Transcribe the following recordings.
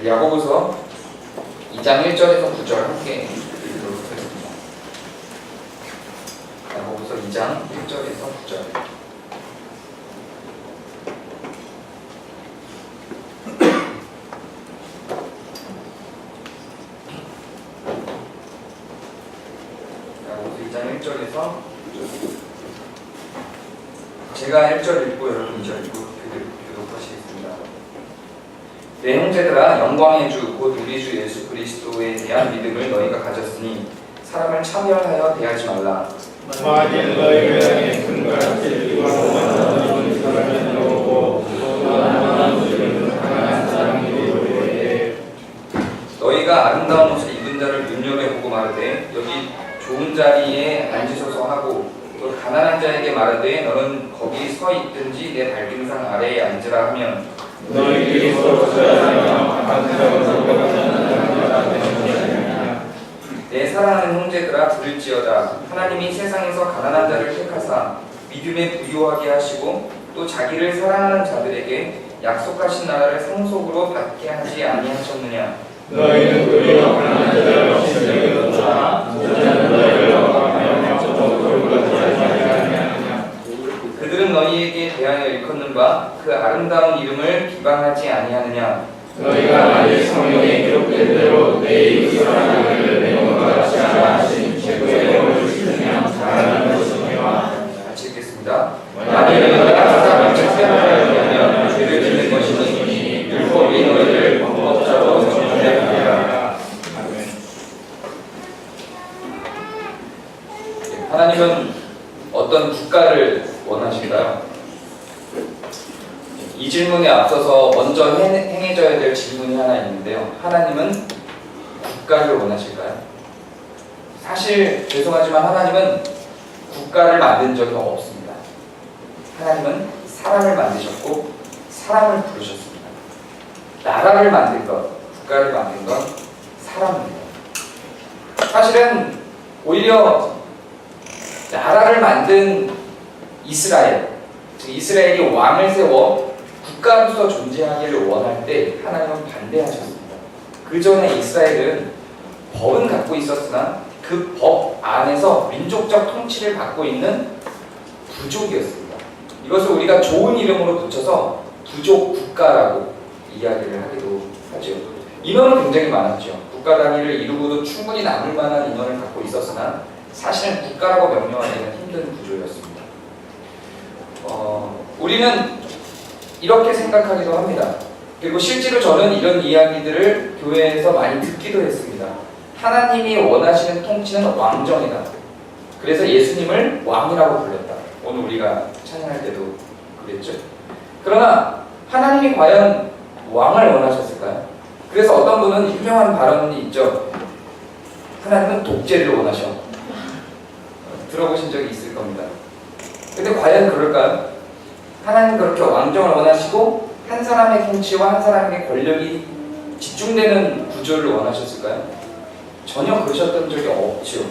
야고보서 2장 1절에서 9절 함께 읽도록 하겠습니다. 야고보서 2장 1절에서 9절. 야고보서 2장 1절에서 제가 1절 읽고 여러분 2절 읽고 교독하시겠습니다. 내 형제들아, 영광의 주 곧 우리 주 예수 그리스도에 대한 믿음을 너희가 가졌으니 사람을 차별하여 대하지 말라. 만일 너희가 예수님과 진리와 원하는 사람이 오고 원하는 것을 강한 사람이 오되 너희가 아름다운 옷을 입은 자를 눈여겨보고 마르되 여기 좋은 자리에 앉으소서 하고 또 가난한 자에게 마르되 너는 거기 서 있든지 내 발등상 아래에 앉으라 하면 너희들이 서로 서야하며 각자가 내 사랑하는 형제들아, 들을지어다. 하나님이 세상에서 가난한 자를 택하사 믿음에 부유하게 하시고 또 자기를 사랑하는 자들에게 약속하신 나라를 상속으로 받게 하지 아니하셨느냐. 너희는 그리와 가난한 자를 없애려다 저자는 너희를 억압하며 저도를 받지 아니하느냐. 그들은 너희에게 대하여 일컫는 바 그 아름다운 이름을 비방하지 아니하느냐. 너희가 만일 성경에 기록된 대로 내 이웃 사랑하기를 내 몸과 같이 하라 하신 최고의 법을 지키면 잘하는 것이니와. 같이 읽겠습니다. 만일 너희가 사람을 차별하여 죄를 짓는 것이니 율법이 너희를 범법자로 정죄하리라. 하나님은 어떤 국가를 원하실까요? 이 질문에 앞서서 먼저 행해져야 될 질문이 하나 있는데요. 하나님은 국가를 원하실까요? 사실 죄송하지만 하나님은 국가를 만든 적이 없습니다. 하나님은 사람을 만드셨고 사람을 부르셨습니다. 나라를 만든 것, 국가를 만든 건 사람입니다. 사실은 오히려 나라를 만든 이스라엘, 즉 이스라엘이 왕을 세워 국가로서 존재하기를 원할 때 하나님은 반대하셨습니다. 그 전에 이스라엘은 법은 갖고 있었으나 그 법 안에서 민족적 통치를 받고 있는 부족이었습니다. 이것을 우리가 좋은 이름으로 붙여서 부족 국가라고 이야기를 하기도 하죠. 인원은 굉장히 많았죠. 국가 단위를 이루고도 충분히 남을 만한 인원을 갖고 있었으나 사실은 국가라고 명명하기는 힘든 구조였습니다. 우리는 이렇게 생각하기도 합니다. 그리고 실제로 저는 이런 이야기들을 교회에서 많이 듣기도 했습니다. 하나님이 원하시는 통치는 왕정이다. 그래서 예수님을 왕이라고 불렀다. 오늘 우리가 찬양할 때도 그랬죠. 그러나 하나님이 과연 왕을 원하셨을까요? 그래서 어떤 분은 유명한 발언이 있죠. 하나님은 독재를 원하셔. 들어보신 적이 있을 겁니다. 근데 과연 그럴까요? 하나님은 그렇게 왕정을 원하시고 한 사람의 통치와 한 사람의 권력이 집중되는 구조를 원하셨을까요? 전혀 그러셨던 적이 없죠.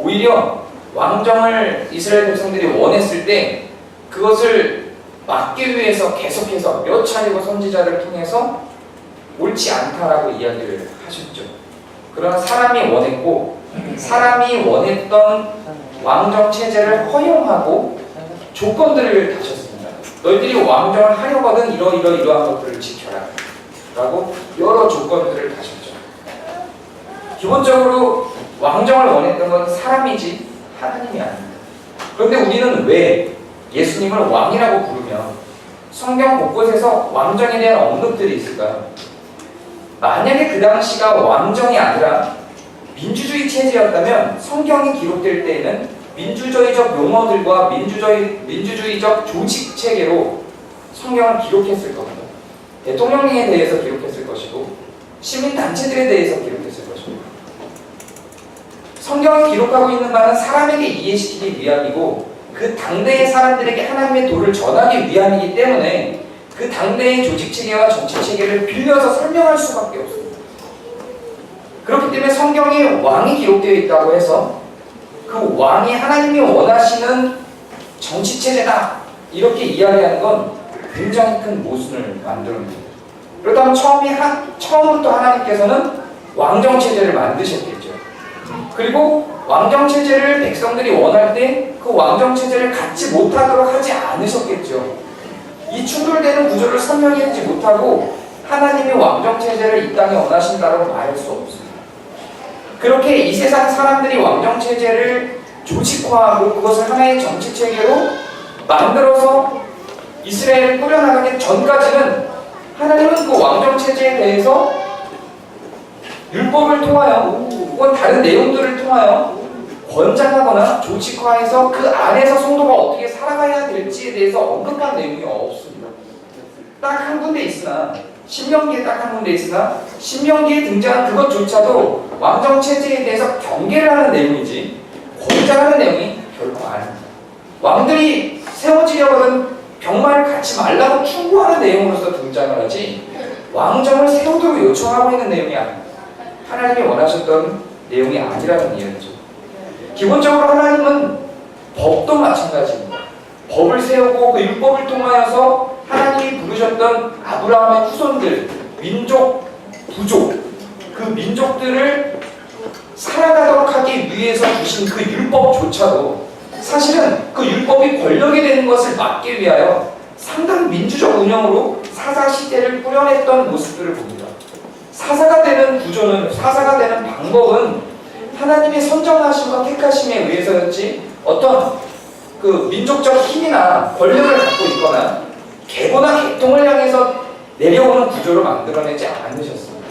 오히려 왕정을 이스라엘 백성들이 원했을 때 그것을 막기 위해서 계속해서 몇 차례고 선지자를 통해서 옳지 않다라고 이야기를 하셨죠. 그러나 사람이 원했고 사람이 원했던 왕정 체제를 허용하고 조건들을 다셨습니다. 너희들이 왕정을 하려거든 이러한 것들을 지켜라 라고 여러 조건들을 다셨죠. 기본적으로 왕정을 원했던 건 사람이지 하나님이 아닙니다. 그런데 우리는 왜 예수님을 왕이라고 부르며 성경 곳곳에서 왕정에 대한 언급들이 있을까요? 만약에 그 당시가 왕정이 아니라 민주주의 체제였다면 성경이 기록될 때에는 민주주의적 용어들과 민주주의적 조직 체계로 성경을 기록했을 겁니다. 대통령에 대해서 기록했을 것이고 시민단체들에 대해서 기록했을 것입니다. 성경이 기록하고 있는 바는 사람에게 이해시키기 위함이고 그 당대의 사람들에게 하나님의 도를 전하기 위함이기 때문에 그 당대의 조직체계와 정치체계를 빌려서 설명할 수밖에 없습니다. 그렇기 때문에 성경에 왕이 기록되어 있다고 해서 그 왕이 하나님이 원하시는 정치체제다 이렇게 이야기하는 건 굉장히 큰 모순을 만들어냅니다. 그렇다면 처음부터 하나님께서는 왕정체제를 만드셨겠죠. 그리고 왕정체제를 백성들이 원할 때 그 왕정체제를 갖지 못하도록 하지 않으셨겠죠. 이 충돌되는 구조를 설명하지 못하고 하나님이 왕정체제를 이 땅에 원하신다고 말할 수 없습니다. 그렇게 이 세상 사람들이 왕정체제를 조직화하고 그것을 하나의 정치체계로 만들어서 이스라엘을 꾸려나가기 전까지는 하나님은 그 왕정체제에 대해서 율법을 통하여 혹은 다른 내용들을 통하여 권장하거나 조직화해서 그 안에서 성도가 어떻게 살아가야 될지에 대해서 언급한 내용이 없습니다. 딱 한 군데 있으나 신명기에 딱 한 군데 있으나 신명기에 등장한 그것조차도 왕정체제에 대해서 경계를 하는 내용이지 권장하는 내용이 결코 아닙니다. 왕들이 세워지려거든 병마를 갖지 말라고 충고하는 내용으로서 등장을 하지 왕정을 세우도록 요청하고 있는 내용이 아닙니다. 하나님이 원하셨던 내용이 아니라는 이야기죠. 기본적으로 하나님은 법도 마찬가지입니다. 법을 세우고 그 율법을 통하여서 하나님이 부르셨던 아브라함의 후손들, 민족, 부족, 그 민족들을 살아가도록 하기 위해서 주신 그 율법조차도 사실은 그 율법이 권력이 되는 것을 막기 위하여 상당히 민주적 운영으로 사사 시대를 꾸려냈던 모습들을 봅니다. 사사가 되는 구조는, 사사가 되는 방법은 하나님의 선정하심과 택하심에 의해서였지 어떤 그 민족적 힘이나 권력을 갖고 있거나 계보나 계통을 향해서 내려오는 구조로 만들어내지 않으셨습니다.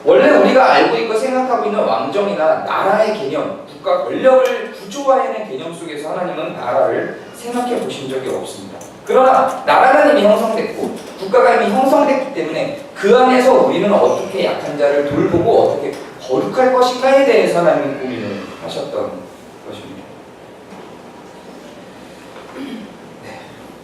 원래 우리가 알고 있고 생각하고 있는 왕정이나 나라의 개념, 국가 권력을 구조화해낸 개념 속에서 하나님은 나라를 생각해 보신 적이 없습니다. 그러나 나라는 이미 형성됐고 국가가 이미 형성됐기 때문에 그 안에서 우리는 어떻게 약한 자를 돌보고 어떻게 거룩할 것인가에 대해서 하나님은 고민을 하셨던 것입니다. 네.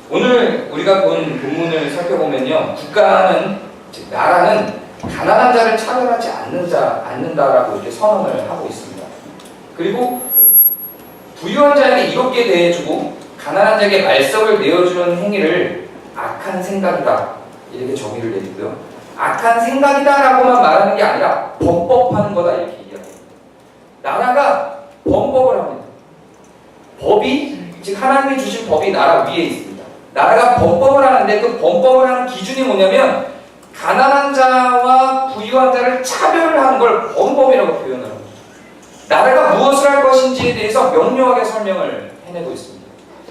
오늘 우리가 본 본문을 살펴보면요, 국가는, 즉 나라는 가난한 자를 차별하지 않는다라고 이렇게 선언을 하고 있습니다. 그리고 부유한 자에게 이롭게 대해주고 가난한 자에게 말석을 내어주는 행위를 악한 생각이다 이렇게 정의를 내리고요. 악한 생각이다라고만 말하는 게 아니라 범법하는 거다 이렇게 이야기합니다. 나라가 범법을 합니다. 법이, 즉 하나님이 주신 법이 나라 위에 있습니다. 나라가 범법을 하는데 그 범법을 하는 기준이 뭐냐면 가난한 자와 부유한 자를 차별하는 걸 범법이라고 표현을 합니다. 나라가 무엇을 할 것인지에 대해서 명료하게 설명을 해내고 있습니다.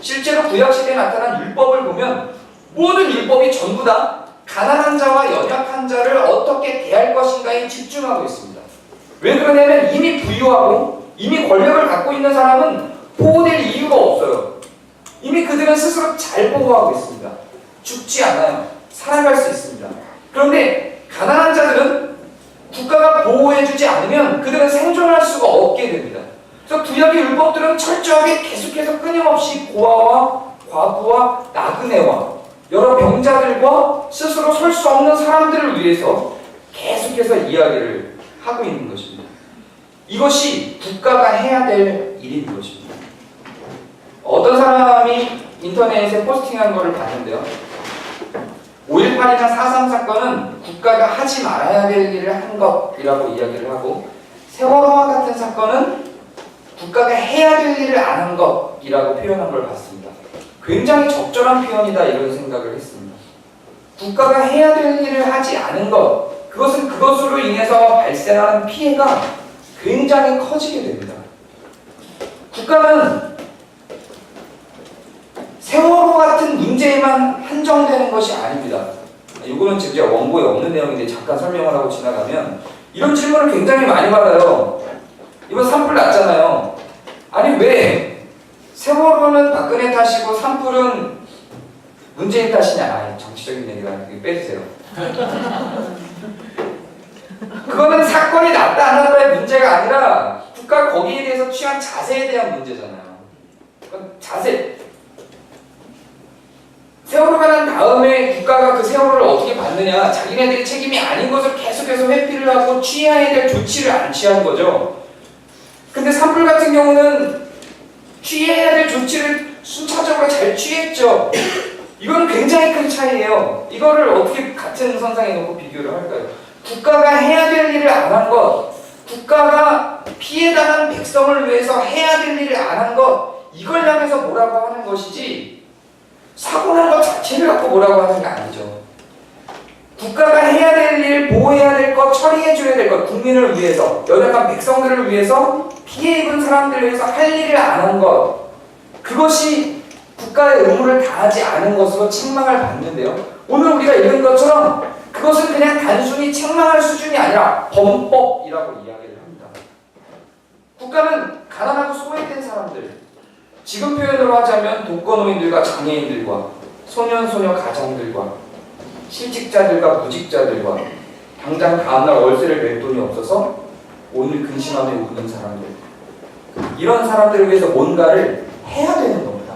실제로 구약시대에 나타난 율법을 보면 모든 율법이 전부 다 가난한 자와 연약한 자를 어떻게 대할 것인가에 집중하고 있습니다. 왜 그러냐면 이미 부유하고 이미 권력을 갖고 있는 사람은 보호될 이유가 없어요. 이미 그들은 스스로 잘 보호하고 있습니다. 죽지 않아요. 살아갈 수 있습니다. 그런데 가난한 자들은 국가가 보호해주지 않으면 그들은 생존할 수가 없게 됩니다. 그래서 구약의 율법들은 철저하게 계속해서 끊임없이 고아와 과부와 나그네와 여러 병자들과 스스로 설 수 없는 사람들을 위해서 계속해서 이야기를 하고 있는 것입니다. 이것이 국가가 해야 될 일인 것입니다. 어떤 사람이 인터넷에 포스팅한 거를 봤는데요. 5.18이나 4.3 사건은 국가가 하지 말아야 될 일을 한 것이라고 이야기를 하고 세월호와 같은 사건은 국가가 해야 될 일을 안 한 것이라고 표현한 걸 봤습니다. 굉장히 적절한 표현이다 이런 생각을 했습니다. 국가가 해야 될 일을 하지 않은 것, 그것은 그것으로 인해서 발생하는 피해가 굉장히 커지게 됩니다. 국가는 세월호 같은 문제에만 한정되는 것이 아닙니다. 이거는 진짜 원고에 없는 내용인데 잠깐 설명을 하고 지나가면 이런 질문을 굉장히 많이 받아요. 이번 산불 났잖아요. 아니 왜 세월호는 박근혜 탓이고 산불은 문재인 탓이냐? 아니, 정치적인 얘기가 빼주세요. 그거는 사건이 났다 안 났다의 문제가 아니라 국가가 거기에 대해서 취한 자세에 대한 문제잖아요. 자세. 세월호가 난 다음에 국가가 그 세월호를 어떻게 받느냐, 자기네들이 책임이 아닌 것을 계속해서 회피를 하고 취해야 될 조치를 안 취한 거죠. 근데 산불 같은 경우는 취해야 될 조치를 순차적으로 잘 취했죠. 이건 굉장히 큰 차이예요. 이거를 어떻게 같은 선상에 놓고 비교를 할까요? 국가가 해야 될 일을 안 한 것, 국가가 피해당한 백성을 위해서 해야 될 일을 안 한 것, 이걸 향해서 뭐라고 하는 것이지 사고 난 것 자체를 갖고 뭐라고 하는 게 아니죠. 국가가 해야 될 일, 보호해야 될 것, 처리해줘야 될 것, 국민을 위해서, 연약한 백성들을 위해서, 피해 입은 사람들을 위해서 할 일을 안 한 것, 그것이 국가의 의무를 다하지 않은 것으로 책망을 받는데요. 오늘 우리가 읽은 것처럼 그것은 그냥 단순히 책망할 수준이 아니라 범법이라고 이야기를 합니다. 국가는 가난하고 소외된 사람들, 지금 표현으로 하자면 독거노인들과 장애인들과 소년소녀 가장들과 실직자들과 무직자들과 당장 다음날 월세를 낼 돈이 없어서 오늘 근심하며 우는 사람들, 이런 사람들을 위해서 뭔가를 해야 되는 겁니다.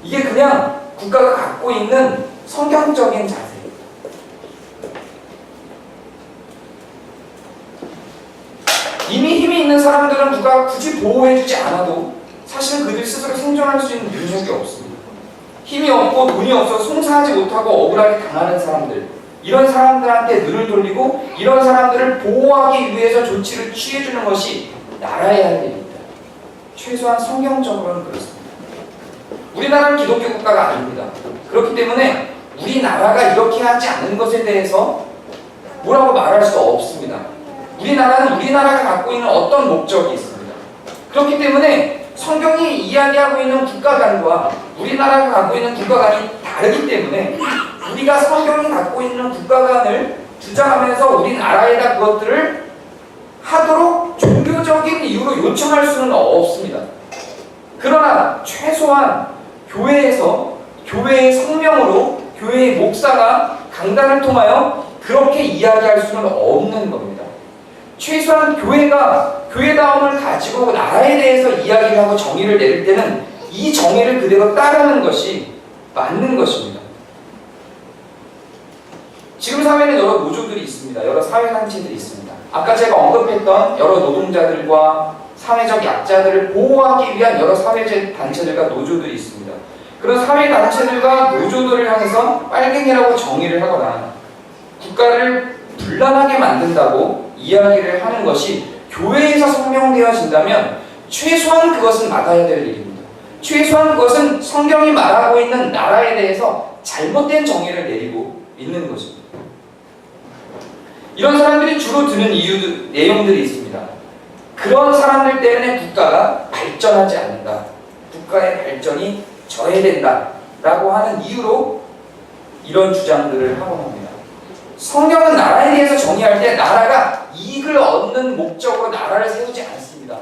이게 그냥 국가가 갖고 있는 성경적인 자세예요. 이미 힘이 있는 사람들은 누가 굳이 보호해주지 않아도 사실은 그들 스스로 생존할 수 있는 능력이 없습니다. 힘이 없고 돈이 없어서 송사하지 못하고 억울하게 당하는 사람들, 이런 사람들한테 눈을 돌리고 이런 사람들을 보호하기 위해서 조치를 취해주는 것이 나라의 할 일입니다. 최소한 성경적으로는 그렇습니다. 우리나라는 기독교 국가가 아닙니다. 그렇기 때문에 우리나라가 이렇게 하지 않는 것에 대해서 뭐라고 말할 수 없습니다. 우리나라는 우리나라가 갖고 있는 어떤 목적이 있습니다. 그렇기 때문에 성경이 이야기하고 있는 국가관과 우리나라가 갖고 있는 국가관이 다르기 때문에 우리가 성경이 갖고 있는 국가관을 주장하면서 우리나라에다 그것들을 하도록 종교적인 이유로 요청할 수는 없습니다. 그러나 최소한 교회에서 교회의 성명으로 교회의 목사가 강단을 통하여 그렇게 이야기할 수는 없는 겁니다. 최소한 교회가 교회다움을 가지고 나라에 대해서 이야기를 하고 정의를 내릴 때는 이 정의를 그대로 따르는 것이 맞는 것입니다. 지금 사회는 여러 노조들이 있습니다. 여러 사회단체들이 있습니다. 아까 제가 언급했던 여러 노동자들과 사회적 약자들을 보호하기 위한 여러 사회단체들과 노조들이 있습니다. 그런 사회단체들과 노조들을 향해서 빨갱이라고 정의를 하거나 국가를 분란하게 만든다고 이야기를 하는 것이 교회에서 성명되어진다면 최소한 그것은 막아야 될 일입니다. 최소한 그것은 성경이 말하고 있는 나라에 대해서 잘못된 정의를 내리고 있는 것입니다. 이런 사람들이 주로 드는 내용들이 있습니다. 그런 사람들 때문에 국가가 발전하지 않는다. 국가의 발전이 저해된다. 라고 하는 이유로 이런 주장들을 하곤 합니다. 성경은 나라에 대해서 정의할 때 나라가 이익을 얻는 목적으로 나라를 세우지 않습니다.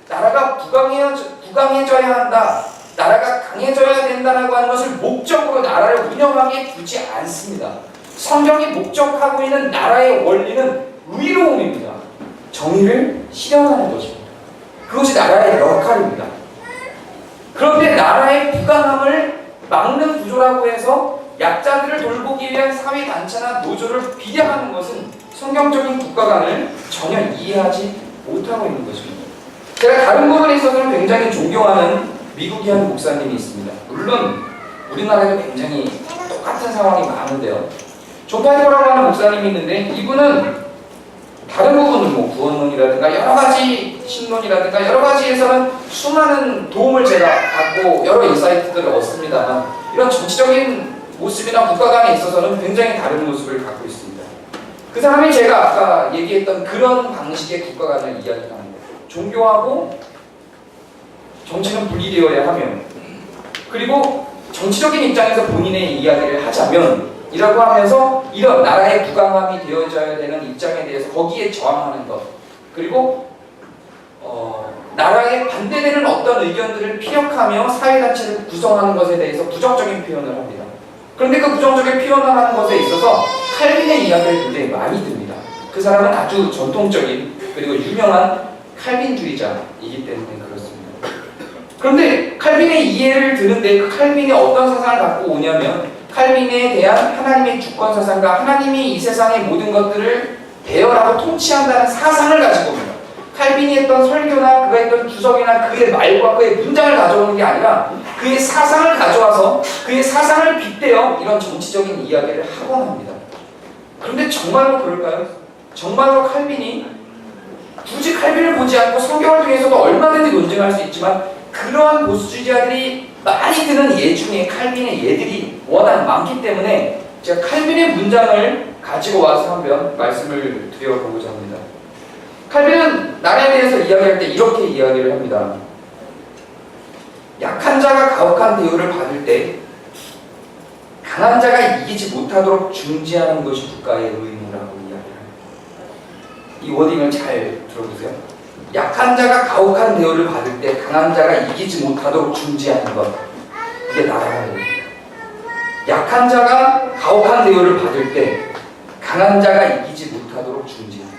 나라가 부강해져야 한다. 나라가 강해져야 된다라고 하는 것을 목적으로 나라를 운영하게 두지 않습니다. 성경이 목적하고 있는 나라의 원리는 의로움입니다. 정의를 실현하는 것입니다. 그것이 나라의 역할입니다. 그런데 나라의 부강함을 막는 구조라고 해서 약자들을 돌보기 위한 사회단체나 노조를 비하하는 것은 성경적인 국가관을 전혀 이해하지 못하고 있는 것입니다. 제가 다른 부분에 있어서는 굉장히 존경하는 미국의 한 목사님이 있습니다. 물론 우리나라에도 굉장히 똑같은 상황이 많은데요. 존 파이퍼라고 하는 목사님이 있는데 이분은 다른 부분은 뭐 구원론이라든가 여러 가지 신론이라든가 여러 가지에서는 수많은 도움을 제가 받고 여러 인사이트들을 얻습니다만 이런 정치적인 모습이나 국가관에 있어서는 굉장히 다른 모습을 갖고 있습니다. 그 사람이 제가 아까 얘기했던 그런 방식의 국가관을 이야기합니다. 종교하고 정치는 분리되어야 하며 그리고 정치적인 입장에서 본인의 이야기를 하자면 이라고 하면서 이런 나라의 부강함이 되어져야 되는 입장에 대해서 거기에 저항하는 것 그리고 나라에 반대되는 어떤 의견들을 피력하며 사회단체를 구성하는 것에 대해서 부정적인 표현을 합니다. 그런데 그 부정적인 표현을 하는 것에 있어서 칼빈의 이야기를 굉장히 많이 듭니다. 그 사람은 아주 전통적인 그리고 유명한 칼빈주의자이기 때문에 그렇습니다. 그런데 칼빈의 이해를 드는데 그 칼빈이 어떤 사상을 갖고 오냐면 칼빈에 대한 하나님의 주권 사상과 하나님이 이 세상의 모든 것들을 대열하고 통치한다는 사상을 가지고 옵니다. 칼빈이 했던 설교나 그가 했던 주석이나 그의 말과 그의 문장을 가져오는 게 아니라 그 그의 사상을 가져와서 그의 사상을 빗대어 이런 정치적인 이야기를 하곤 합니다. 그런데 정말로 그럴까요? 정말로 칼빈이 굳이 칼빈을 보지 않고 성경을 통해서도 얼마든지 논증할 수 있지만 그러한 보수주의자들이 많이 드는 예 중에 칼빈의 예들이 워낙 많기 때문에 제가 칼빈의 문장을 가지고 와서 한번 말씀을 드려보고자 합니다. 칼빈은 나라에 대해서 이야기할 때 이렇게 이야기를 합니다. 약한 자가 가혹한 대우를 받을 때 강한 자가 이기지 못하도록 중지하는 것이 국가의 의무라고 이야기합니다. 이 워딩을 잘 들어보세요. 약한 자가 가혹한 대우를 받을 때 강한 자가 이기지 못하도록 중지하는 것, 이게 나라의 의무입니다. 약한 자가 가혹한 대우를 받을 때 강한 자가 이기지 못하도록 중지하는 것.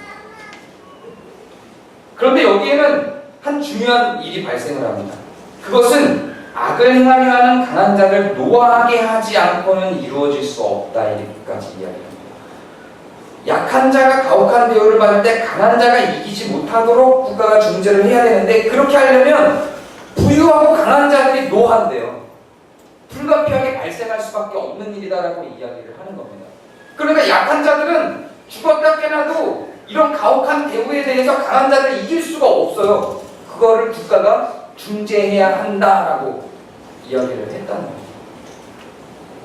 그런데 여기에는 한 중요한 일이 발생을 합니다. 그것은 악을 행하려 하는 강한 자를 노하게 하지 않고는 이루어질 수 없다. 이렇게까지 이야기합니다. 약한 자가 가혹한 대우를 받을 때 강한 자가 이기지 못하도록 국가가 중재를 해야 되는데 그렇게 하려면 부유하고 강한 자들이 노한대요. 불가피하게 발생할 수밖에 없는 일이다라고 이야기를 하는 겁니다. 그러니까 약한 자들은 죽었다 깨나도 이런 가혹한 대우에 대해서 강한 자들을 이길 수가 없어요. 그거를 국가가 중재해야 한다라고 이야기를 했다는 겁니다.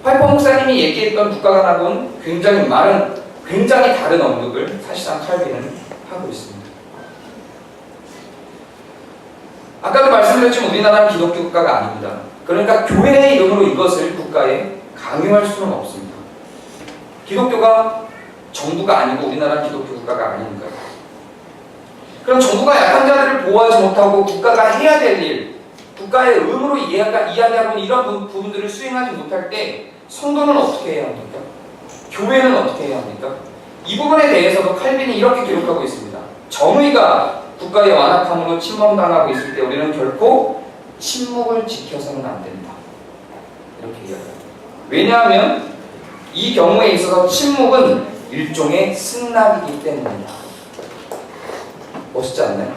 파이퍼 목사님이 얘기했던 국가관하고는 굉장히 다른 언급을 사실상 칼빈은 하고 있습니다. 아까도 말씀드렸지만 우리나라는 기독교 국가가 아닙니다. 그러니까 교회의 이름으로 이것을 국가에 강요할 수는 없습니다. 기독교가 정부가 아니고 우리나라는 기독교 국가가 아니니까요. 그럼 정부가 약한 자들을 보호하지 못하고 국가가 해야 될 일, 국가의 의무로 이야기하고 있는 이런 부분들을 수행하지 못할 때 성도는 어떻게 해야 합니까? 교회는 어떻게 해야 합니까? 이 부분에 대해서도 칼빈이 이렇게 기록하고 있습니다. 정의가 국가의 완악함으로 침범당하고 있을 때 우리는 결코 침묵을 지켜서는 안 된다. 이렇게 이야기합니다. 왜냐하면 이 경우에 있어서 침묵은 일종의 승낙이기 때문이다. 멋있지 않나요?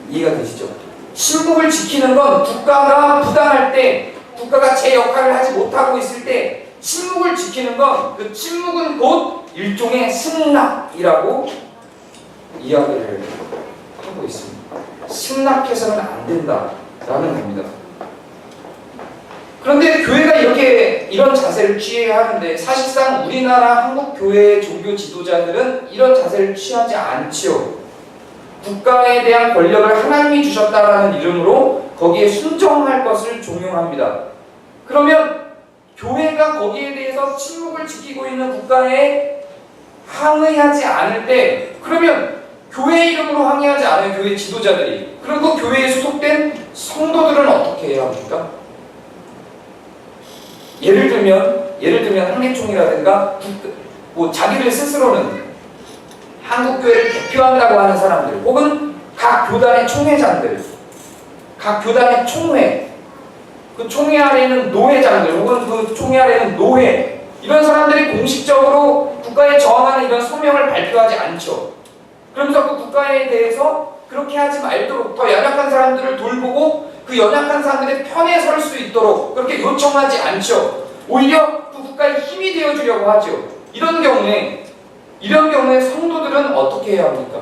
이해가 되시죠? 침묵을 지키는 건 국가가 부당할 때, 국가가 제 역할을 하지 못하고 있을 때 침묵을 지키는 건 그 침묵은 곧 일종의 승낙이라고 이야기를 하고 있습니다. 승낙해서는 안 된다라는 겁니다. 그런데 교회가 이런 자세를 취해야 하는데 사실상 우리나라 한국 교회의 종교 지도자들은 이런 자세를 취하지 않지요. 국가에 대한 권력을 하나님이 주셨다라는 이름으로 거기에 순종할 것을 종용합니다. 그러면 교회가 거기에 대해서 침묵을 지키고 있는 국가에 항의하지 않을 때, 그러면 교회 이름으로 항의하지 않아요. 교회 지도자들이. 그리고 교회에 소속된 성도들은 어떻게 해야 합니까? 예를 들면 한계총이라든가 자기들 스스로는 한국교회를 대표한다고 하는 사람들, 혹은 각 교단의 총회장들, 각 교단의 총회, 그 총회 아래에는 노회장들, 혹은 그 총회 아래에는 노회, 이런 사람들이 공식적으로 국가에 저항하는 이런 소명을 발표하지 않죠. 그러면서 그 국가에 대해서 그렇게 하지 말도록 더 연약한 사람들을 돌보고 그 연약한 사람들의 편에 설 수 있도록 그렇게 요청하지 않죠. 오히려 그 국가의 힘이 되어주려고 하죠. 이런 경우에 성도들은 어떻게 해야 합니까?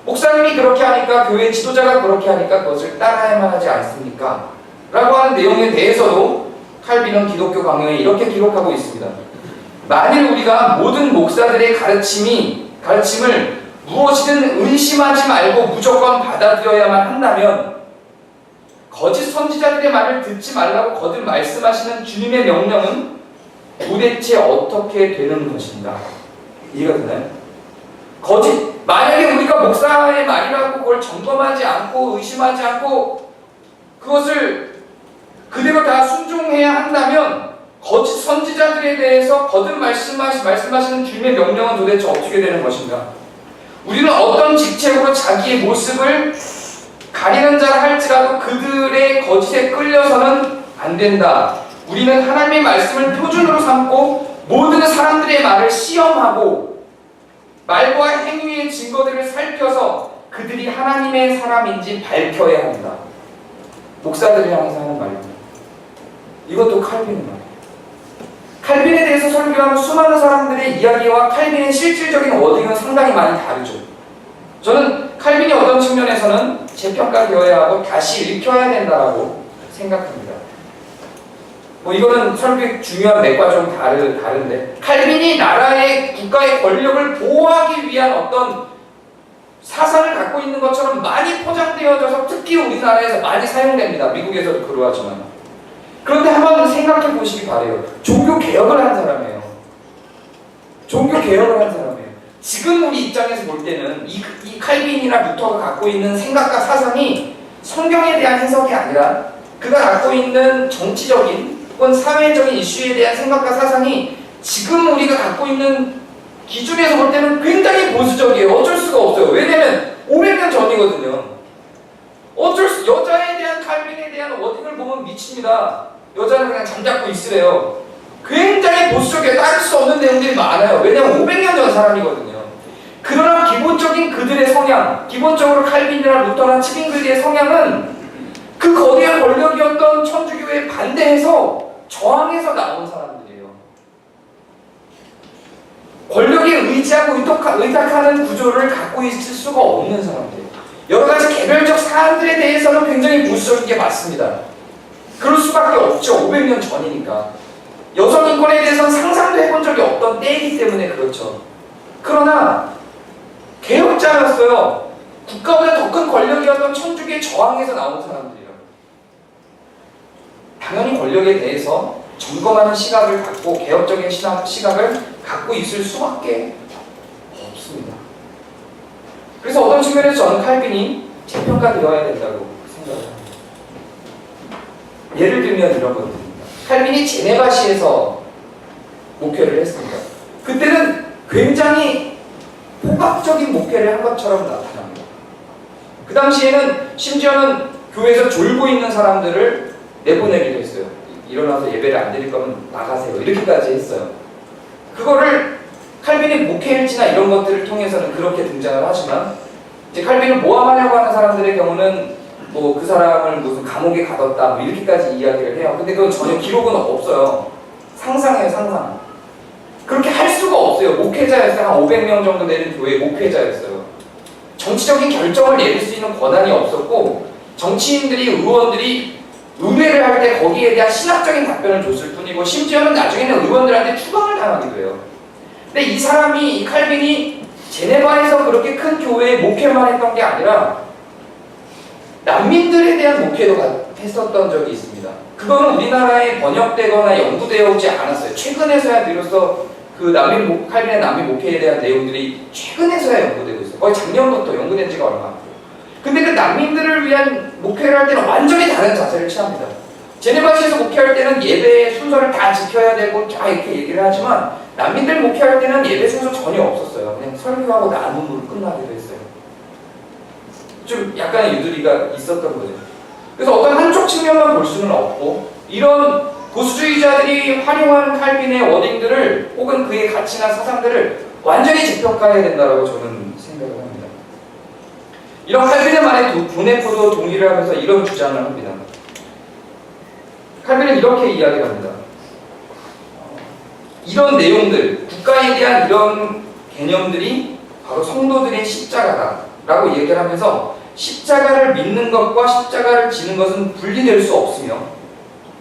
목사님이 그렇게 하니까, 교회 지도자가 그렇게 하니까 그것을 따라야만 하지 않습니까? 라고 하는 내용에 대해서도 칼빈은 기독교 강요에 이렇게 기록하고 있습니다. 만일 우리가 모든 목사들의 가르침을 무엇이든 의심하지 말고 무조건 받아들여야만 한다면 거짓 선지자들의 말을 듣지 말라고 거듭 말씀하시는 주님의 명령은 도대체 어떻게 되는 것인가? 이해가 되나요? 만약에 우리가 목사의 말이라고 그걸 점검하지 않고 의심하지 않고 그것을 그대로 다 순종해야 한다면 거짓 선지자들에 대해서 거듭 말씀하시는 주님의 명령은 도대체 어떻게 되는 것인가? 우리는 어떤 직책으로 자기의 모습을 가리는 자라 할지라도 그들의 거짓에 끌려서는 안 된다. 우리는 하나님의 말씀을 표준으로 삼고 모든 사람들의 말을 시험하고 말과 행위의 증거들을 살펴서 그들이 하나님의 사람인지 밝혀야 한다. 목사들이 항상 하는 말입니다. 이것도 칼빈의 말이에요. 칼빈에 대해서 설교하는 수많은 사람들의 이야기와 칼빈의 실질적인 워딩은 상당히 많이 다르죠. 저는 칼빈이 어떤 측면에서는 재평가되어야 하고 다시 읽혀야 된다고 생각합니다. 뭐 이거는 설교의 중요한 맥과 좀 다른데, 칼빈이 나라의 국가의 권력을 보호하기 위한 어떤 사상을 갖고 있는 것처럼 많이 포장되어져서 특히 우리나라에서 많이 사용됩니다. 미국에서도 그러하지만. 그런데 한번 생각해 보시기 바래요. 종교 개혁을 한 사람이에요. 종교 개혁을 한 사람이에요. 지금 우리 입장에서 볼 때는 이 칼빈이나 루터가 갖고 있는 생각과 사상이 성경에 대한 해석이 아니라 그가 갖고 있는 정치적인 혹은 사회적인 이슈에 대한 생각과 사상이 지금 우리가 갖고 있는 기준에서 볼 때는 굉장히 보수적이에요. 어쩔 수가 없어요. 왜냐면 500년 전이거든요. 여자에 대한 칼빈에 대한 워딩을 보면 미칩니다. 여자는 그냥 잠자고 있으래요. 굉장히 보수적이에요. 따를 수 없는 내용들이 많아요. 왜냐면 500년 전 사람이거든요. 그러나 기본적인 그들의 성향, 기본적으로 칼빈이나 루터나 치빙글리의 성향은 그 거대한 권력이었던 천주교에 반대해서 저항해서 나온 사람들이에요. 권력에 의지하고 의탁하는 구조를 갖고 있을 수가 없는 사람들. 여러 가지 개별적 사안들에 대해서는 굉장히 보수적인 게 맞습니다. 그럴 수밖에 없죠. 500년 전이니까. 여성 인권에 대해서는 상상도 해본 적이 없던 때이기 때문에 그렇죠. 그러나 개혁자였어요. 국가보다 더 큰 권력이었던 천주교에 저항해서 나온 사람들이에요. 당연히 권력에 대해서 점검하는 시각을 갖고 개혁적인 시각을 갖고 있을 수밖에 없습니다. 그래서 어떤 측면에서 저는 칼빈이 재평가되어야 된다고 생각을 합니다. 예를 들면 이런 것들입니다. 칼빈이 제네바시에서 목회를 했습니다. 그때는 굉장히 폭압적인 목회를 한 것처럼 나타납니다. 그 당시에는 심지어는 교회에서 졸고 있는 사람들을 내보내기도 했어요. 일어나서 예배를 안 드릴 거면 나가세요. 이렇게까지 했어요. 그거를 칼빈의 목회일지나 이런 것들을 통해서는 그렇게 등장을 하지만 이제 칼빈을 모함하려고 하는 사람들의 경우는 뭐 그 사람을 무슨 감옥에 가뒀다 뭐 이렇게까지 이야기를 해요. 근데 그건 전혀 기록은 없어요. 상상해요, 상상. 그렇게 할 수가 없어요. 목회자였어요. 한 500명 정도 되는 교회 목회자였어요. 정치적인 결정을 내릴 수 있는 권한이 없었고 정치인들이, 의원들이 의뢰를 할 때 거기에 대한 신학적인 답변을 줬을 뿐이고 심지어는 나중에는 의원들한테 추방을 당하기도 해요. 근데 이 사람이, 이 칼빈이 제네바에서 그렇게 큰 교회에 목회만 했던 게 아니라 난민들에 대한 목회도 했었던 적이 있습니다. 그거는 우리나라에 번역되거나 연구되어 오지 않았어요. 최근에서야 비로소 그 칼빈의 난민 목회에 대한 내용들이 최근에서야 연구되고 있어요. 거의 작년부터 연구된 지가 얼마 안 돼요. 근데 그 난민들을 위한 목회를 할 때는 완전히 다른 자세를 취합니다. 제네바시에서 목회할 때는 예배의 순서를 다 지켜야 되고 다 이렇게 얘기를 하지만 난민들 목회할 때는 예배 순서 전혀 없었어요. 그냥 설교하고 나눔으로 끝나기도 했어요. 좀 약간의 유두리가 있었던 거죠. 그래서 어떤 한쪽 측면만 볼 수는 없고 이런 보수주의자들이 활용한 칼빈의 워딩들을 혹은 그의 가치나 사상들을 완전히 재평가해야 된다고 저는 생각을 합니다. 이런 칼빈의 말에 보네포도 동의를 하면서 이런 주장을 합니다. 칼빈은 이렇게 이야기를 합니다. 이런 내용들, 국가에 대한 이런 개념들이 바로 성도들의 십자가다라고 얘기를 하면서 십자가를 믿는 것과 십자가를 지는 것은 분리될 수 없으며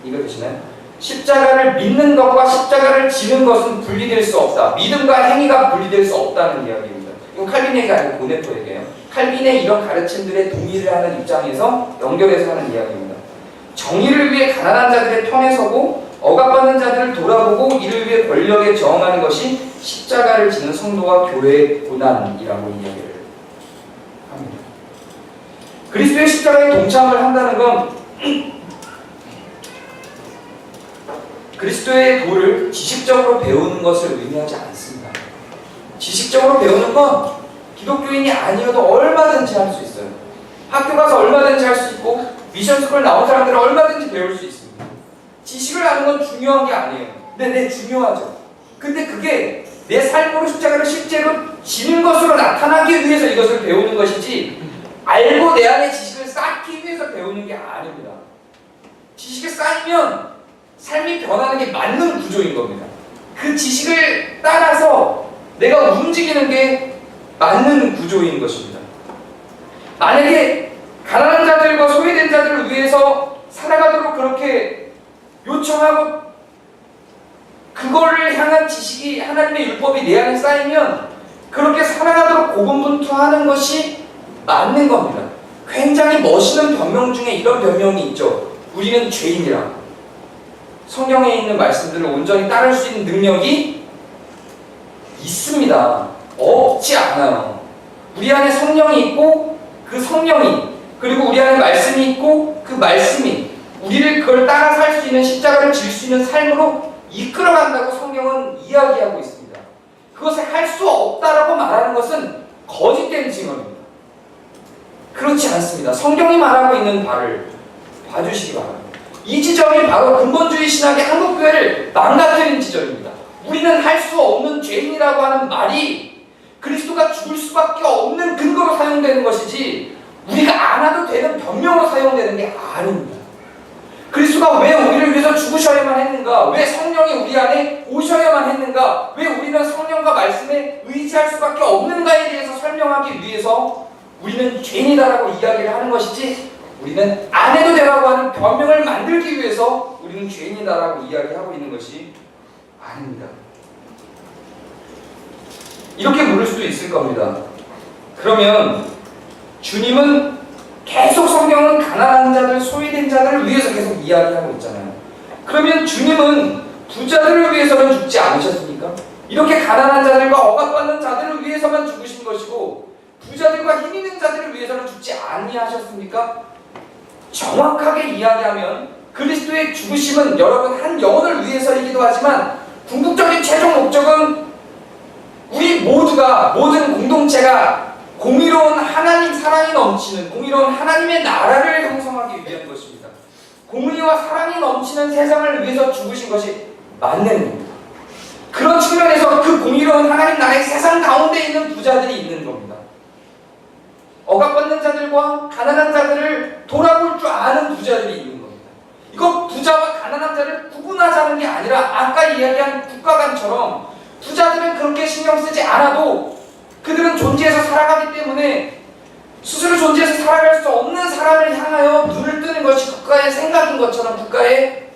이거 되시나요? 십자가를 믿는 것과 십자가를 지는 것은 분리될 수 없다. 믿음과 행위가 분리될 수 없다는 이야기입니다. 이건 칼빈 얘기가 아니고 보네포 얘기예요. 칼빈의 이런 가르침들에 동의를 하는 입장에서 연결해서 하는 이야기입니다. 정의를 위해 가난한 자들의 편에 서고 억압받는 자들을 돌아보고 이를 위해 권력에 저항하는 것이 십자가를 지는 성도와 교회의 고난이라고 이야기를 합니다. 그리스도의 십자가에 동참을 한다는 건 그리스도의 도를 지식적으로 배우는 것을 의미하지 않습니다. 지식적으로 배우는 건 기독교인이 아니어도 얼마든지 할 수 있어요. 학교 가서 얼마든지 할 수 있고 미션스쿨 나온 사람들은 얼마든지 배울 수 있습니다. 지식을 아는 건 중요한 게 아니에요. 네, 중요하죠. 근데 그게 내 삶으로 십자가를 실제로 지는 것으로 나타나기 위해서 이것을 배우는 것이지 알고 내 안에 지식을 쌓기 위해서 배우는 게 아닙니다. 지식이 쌓이면 삶이 변하는 게 맞는 구조인 겁니다. 그 지식을 따라서 내가 움직이는 게 맞는 구조인 것입니다. 만약에 가난한 자들과 소외된 자들을 위해서 살아가도록 그렇게 요청하고 그거를 향한 지식이 하나님의 율법이 내 안에 쌓이면 그렇게 살아가도록 고군분투하는 것이 맞는 겁니다. 굉장히 멋있는 변명 중에 이런 변명이 있죠. 우리는 죄인이라. 성경에 있는 말씀들을 온전히 따를 수 있는 능력이 있습니다. 없지 않아요. 우리 안에 성령이 있고 그 성령이, 그리고 우리 안에 말씀이 있고 그 말씀이 우리를 그걸 따라 살 수 있는, 십자가를 질 수 있는 삶으로 이끌어간다고 성경은 이야기하고 있습니다. 그것을 할 수 없다라고 말하는 것은 거짓된 증언입니다. 그렇지 않습니다. 성경이 말하고 있는 바를 봐주시기 바랍니다. 이 지점이 바로 근본주의 신학의 한국교회를 망가뜨린 지점입니다. 우리는 할 수 없는 죄인이라고 하는 말이 그리스도가 죽을 수밖에 없는 근거로 사용되는 것이지 우리가 안 해도 되는 변명으로 사용되는 게 아닙니다. 그리스도가 왜 우리를 위해서 죽으셔야만 했는가? 왜 성령이 우리 안에 오셔야만 했는가? 왜 우리는 성령과 말씀에 의지할 수밖에 없는가에 대해서 설명하기 위해서 우리는 죄인이다라고 이야기를 하는 것이지, 우리는 안 해도 되라고 하는 변명을 만들기 위해서 우리는 죄인이다라고 이야기하고 있는 것이 아닙니다. 이렇게 물을 수도 있을 겁니다. 그러면 주님은 계속 성경은 가난한 자들, 소외된 자들을 위해서 계속 이야기하고 있잖아요. 그러면 주님은 부자들을 위해서는 죽지 않으셨습니까? 이렇게 가난한 자들과 억압받는 자들을 위해서만 죽으신 것이고 부자들과 힘 있는 자들을 위해서는 죽지 아니하셨습니까? 정확하게 이야기하면 그리스도의 죽으심은 여러분 한 영혼을 위해서이기도 하지만 궁극적인 최종 목적은 우리 모두가, 모든 공동체가 공의로운 하나님 사랑이 넘치는 공의로운 하나님의 나라를 형성하기 위한 것입니다. 공의와 사랑이 넘치는 세상을 위해서 죽으신 것이 맞는 겁니다. 그런 측면에서 그 공의로운 하나님 나라의 세상 가운데 있는 부자들이 있는 겁니다. 억압받는 자들과 가난한 자들을 돌아볼 줄 아는 부자들이 있는 겁니다. 이거 부자와 가난한 자를 구분하자는 게 아니라 아까 이야기한 국가관처럼 부자들은 그렇게 신경 쓰지 않아도 그들은 존재해서 살아가기 때문에 스스로 존재해서 살아갈 수 없는 사람을 향하여 눈을 뜨는 것이 국가의 생각인 것처럼, 국가의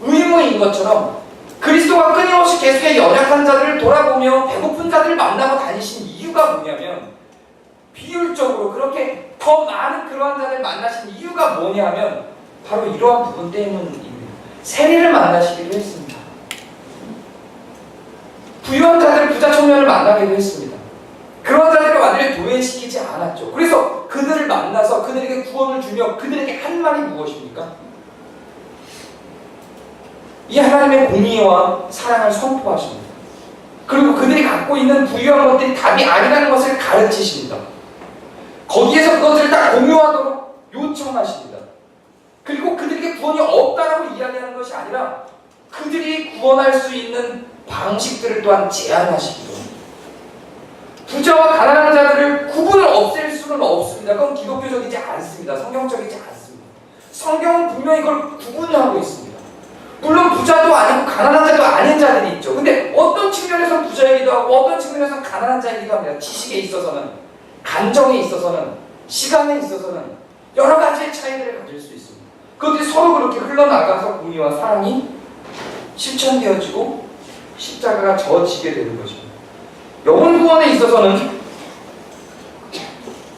의무인 것처럼 그리스도가 끊임없이 계속해 연약한 자들을 돌아보며 배고픈 자들을 만나고 다니신 이유가 뭐냐면, 비율적으로 그렇게 더 많은 그러한 자들을 만나신 이유가 뭐냐면 바로 이러한 부분 때문입니다. 세리를 만나시기도 했습니다. 부유한 자들, 부자 청년을 만나기도 했습니다. 그런 자들을 완전히 도외시키지 않았죠. 그래서 그들을 만나서 그들에게 구원을 주며 그들에게 한 말이 무엇입니까? 이 하나님의 공의와 사랑을 선포하십니다. 그리고 그들이 갖고 있는 부유한 것들이 답이 아니라는 것을 가르치십니다. 거기에서 그것을 다 공유하도록 요청하십니다. 그리고 그들에게 구원이 없다라고 이야기하는 것이 아니라 그들이 구원할 수 있는 방식들을 또한 제안하시기도 합니다. 부자와 가난한 자들을 구분을 없앨 수는 없습니다. 그건 기독교적이지 않습니다. 성경적이지 않습니다. 성경은 분명히 그걸 구분하고 있습니다. 물론 부자도 아니고 가난한 자도 아닌 자들이 있죠. 근데 어떤 측면에서 부자이기도 하고 어떤 측면에서 가난한 자이기도 합니다. 지식에 있어서는, 감정에 있어서는, 시간에 있어서는 여러 가지의 차이들을 가질 수 있습니다. 그것들이 서로 그렇게 흘러나가서 공의와 사랑이 실천되어지고 십자가가 져지게 되는 것입니다. 영혼 구원에 있어서는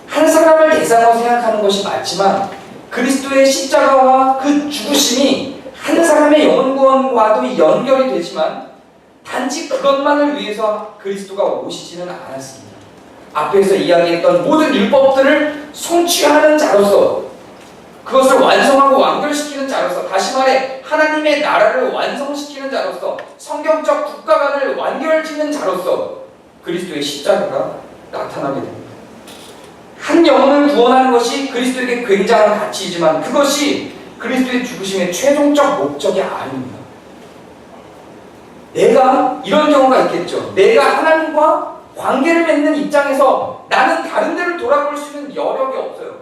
한 사람을 대상으로 생각하는 것이 맞지만 그리스도의 십자가와 그 죽으심이 한 사람의 영혼 구원과도 연결이 되지만 단지 그것만을 위해서 그리스도가 오시지는 않았습니다. 앞에서 이야기했던 모든 율법들을 성취하는 자로서, 그것을 완성하고 완결시키는 자로서, 다시 말해 하나님의 나라를 완성시키는 자로서, 성경적 국가관을 완결짓는 자로서 그리스도의 십자가가 나타나게 됩니다. 한 영혼을 구원하는 것이 그리스도에게 굉장한 가치이지만 그것이 그리스도의 죽으심의 최종적 목적이 아닙니다. 내가 이런 경우가 있겠죠. 내가 하나님과 관계를 맺는 입장에서 나는 다른 데를 돌아볼 수 있는 여력이 없어요.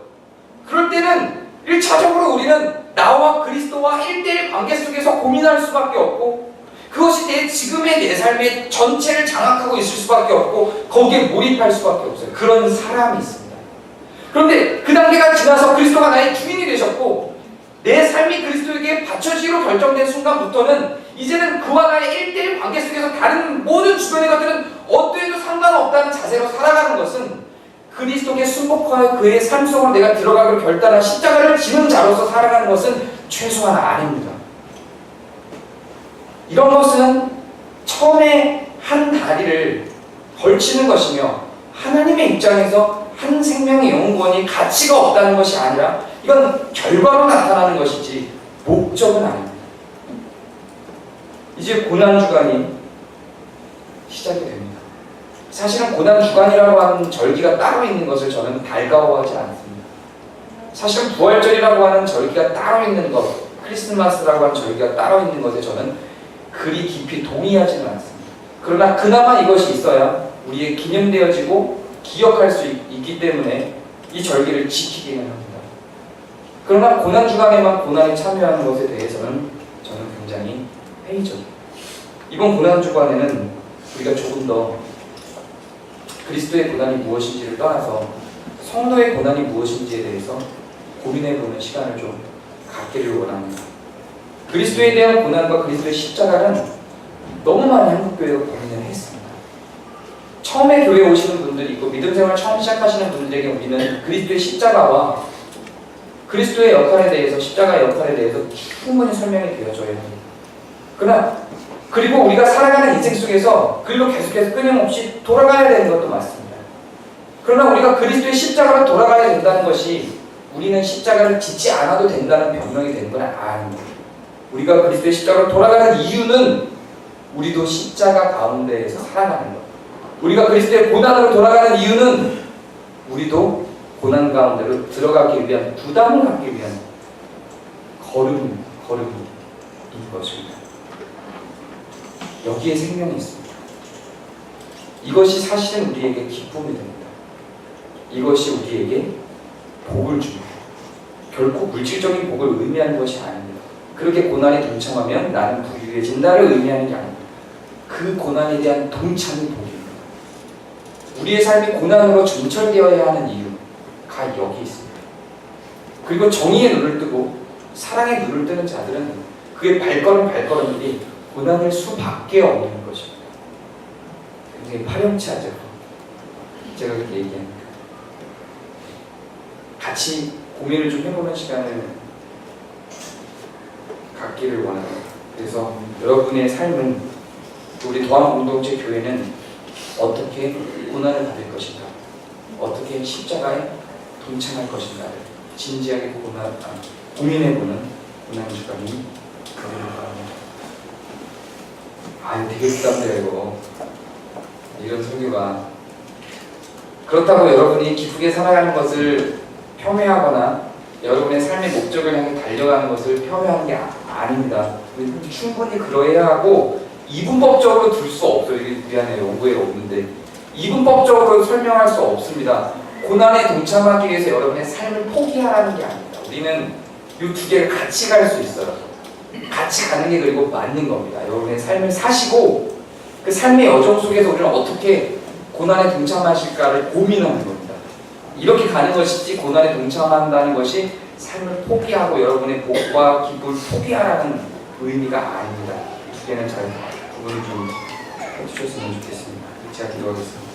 그럴 때는 1차적으로 우리는 나와 그리스도와 1대1 관계 속에서 고민할 수밖에 없고, 그것이 지금의 내 삶의 전체를 장악하고 있을 수밖에 없고, 거기에 몰입할 수밖에 없어요. 그런 사람이 있습니다. 그런데 그 단계가 지나서 그리스도가 나의 주인이 되셨고, 내 삶이 그리스도에게 바쳐지기로 결정된 순간부터는 이제는 그와 나의 1대1 관계 속에서 다른 모든 주변의 것들은 어떠해도 상관없다는 자세로 살아가는 것은 그리스도께 순복하여 그의 삶 속으로 내가 들어가기로 결단한 십자가를 지는 자로서 살아가는 것은 최소한 아닙니다. 이런 것은 처음에 한 다리를 걸치는 것이며, 하나님의 입장에서 한 생명의 영원히 가치가 없다는 것이 아니라 이건 결과로 나타나는 것이지 목적은 아닙니다. 이제 고난주간이 시작이 됩니다. 사실은 고난주간이라고 하는 절기가 따로 있는 것을 저는 달가워하지 않습니다. 사실은 부활절이라고 하는 절기가 따로 있는 것, 크리스마스라고 하는 절기가 따로 있는 것에 저는 그리 깊이 동의하지는 않습니다. 그러나 그나마 이것이 있어야 우리의 기념되어지고 기억할 수 있기 때문에 이 절기를 지키기는 합니다. 그러나 고난주간에만 고난에 참여하는 것에 대해서는 저는 굉장히 회의적입니다. 이번 고난주간에는 우리가 조금 더 그리스도의 고난이 무엇인지를 떠나서 성도의 고난이 무엇인지에 대해서 고민해보는 시간을 좀 갖기를 원합니다. 그리스도에 대한 고난과 그리스도의 십자가는 너무 많이 한국교회가 고민을 했습니다. 처음에 교회에 오시는 분들이 있고 믿음 생활 처음 시작하시는 분들에게 우리는 그리스도의 십자가와 그리스도의 역할에 대해서, 십자가의 역할에 대해서 충분히 설명이 되어줘야 합니다. 그러나 그리고 우리가 살아가는 인생 속에서 그리로 계속해서 끊임없이 돌아가야 되는 것도 맞습니다. 그러나 우리가 그리스도의 십자가로 돌아가야 된다는 것이 우리는 십자가를 짓지 않아도 된다는 변명이 되는 건 아닙니다. 우리가 그리스도의 십자가로 돌아가는 이유는 우리도 십자가 가운데에서 살아가는 것. 우리가 그리스도의 고난으로 돌아가는 이유는 우리도 고난 가운데로 들어가기 위한, 부담을 갖기 위한 걸음인 것입니다. 여기에 생명이 있습니다. 이것이 사실은 우리에게 기쁨이 됩니다. 이것이 우리에게 복을 줍니다. 결코 물질적인 복을 의미하는 것이 아닙니다. 그렇게 고난에 동참하면 나는 부유해진다를 의미하는 게 아닙니다. 그 고난에 대한 동참이 복입니다. 우리의 삶이 고난으로 점철되어야 하는 이유가 여기 있습니다. 그리고 정의의 눈을 뜨고 사랑의 눈을 뜨는 자들은 그의 발걸음들이 고난일 수밖에 없는 것입니다. 굉장히 파렴치하죠. 제가 그렇게 얘기합니다. 같이 고민을 좀 해보는 시간을 갖기를 원합니다. 그래서 여러분의 삶은, 우리 도함공동체 교회는 어떻게 고난을 받을 것인가, 어떻게 십자가에 동참할 것인가를 진지하게 고민해보는 고난주간이 되기를 바랍니다. 되게 부담돼요 이거. 이런 설교가. 그렇다고 여러분이 기쁘게 살아가는 것을 폄훼하거나 여러분의 삶의 목적을 향해 달려가는 것을 폄훼하는 게 아닙니다. 충분히 그러해야 하고 이분법적으로 둘 수 없어요. 이게 미안해요. 오해가 없는데 이분법적으로 설명할 수 없습니다. 고난에 동참하기 위해서 여러분의 삶을 포기하라는 게 아닙니다. 우리는 이 두 개를 같이 갈 수 있어요. 같이 가는 게 그리고 맞는 겁니다. 여러분의 삶을 사시고 그 삶의 여정 속에서 우리는 어떻게 고난에 동참하실까를 고민하는 겁니다. 이렇게 가는 것이지 고난에 동참한다는 것이 삶을 포기하고 여러분의 복과 기쁨을 포기하라는 의미가 아닙니다. 이 두 개는 잘 구분을 좀 해주셨으면 좋겠습니다. 제가 기도하겠습니다.